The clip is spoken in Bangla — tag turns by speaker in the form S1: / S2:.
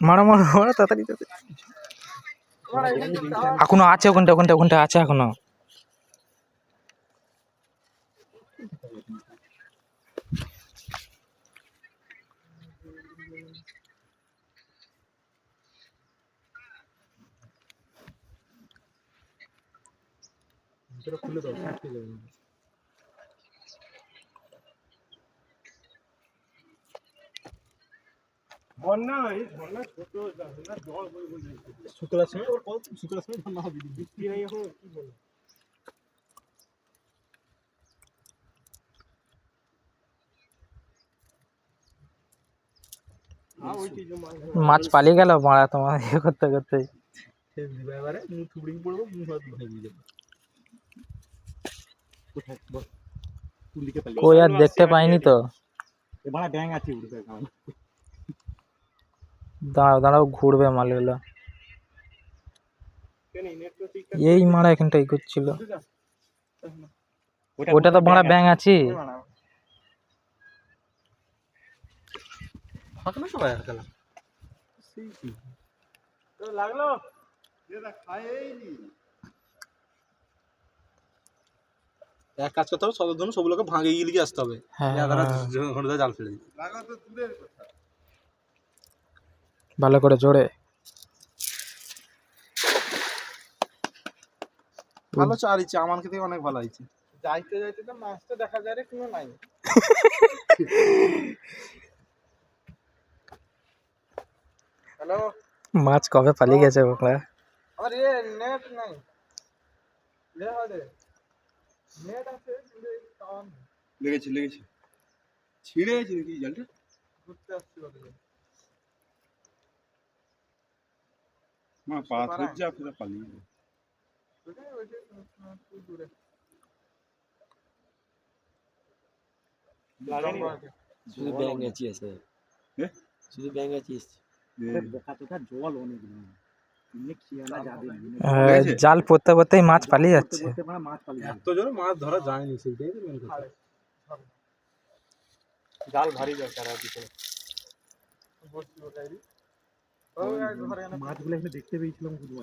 S1: মারো মারো মারো তাড়াতাড়ি তাড়াতাড়ি। এখনো আছে ওখানটা ওখানটা ওখানটা আছে এখনো।
S2: খুলে দাও আটকে যাবে। বন্যা এই বন্যা ছোট জল বই বই শুক্লা সময় ওর কত শুক্লা সময় বন্যা হবে বৃষ্টি নাই এখন কি বলবো।
S1: মাছ পালিয়ে গেল মারা তোমার ইয়ে করতে করতে।
S2: এবারে মুখ থুবড়ি পড়বো মুখ হাত ভেঙে যাবে। কোথায় বল কোন দিকে পালিয়ে
S1: কই আর দেখতে পাইনি তো।
S2: এবারে ব্যাং আছে উড়ে কারণ
S1: দাঁড়াও দাঁড়াও ঘুরবে মালগুলো। এই মারা এখানটা ই করছিল। ওটা তো বড় ব্যাং আছে।
S2: ফাঁক না সবাই আর খেলা সেই কি তো লাগলো এটা খাইনি। এক কাজ করতে হবে সদর জন্য সবগুলোকে ভাঙে গিয়ে লিখে আসতে হবে। ঘন্টা জাল ফেলে দিই লাগা তো দূরের কথা।
S1: ভালো করে জোরে
S2: ভালো চারিছে আমার থেকে অনেক ভালো হয়েছে। যাইতে যাইতে তো মাছটা দেখা যায় রে কোনো নাই। হ্যালো
S1: মাছ কবে পালিয়ে গেছে ওখানে।
S2: আমার এ নেট নাই লে হবে নেট আছে কিন্তু কারণ লেগেছে লেগেছে ছিড়ে গেছে নাকি জালটা ঘুরতে আসছে বলে না পাথর যা পুরো পালিয়ে গেল ওটা ওটা একটু দূরে লাগেনি
S3: শুধু ব্যাঙ আছে স্যার
S2: হ্যাঁ
S3: শুধু ব্যাঙ আছে
S2: বোকা তোটা জল অনেক এমনি খেয়ালা যাবে
S1: জাল পড়তে পড়তেই মাছ পালিয়ে যাচ্ছে।
S2: মাছ পালিয়ে এত জোরে মাছ ধরা যায়নি সেইটাই তো মেন কথা। জাল ভারী দরকার আর কিছু মাছগুলো এখানে দেখতে পেয়েছিলাম শুধু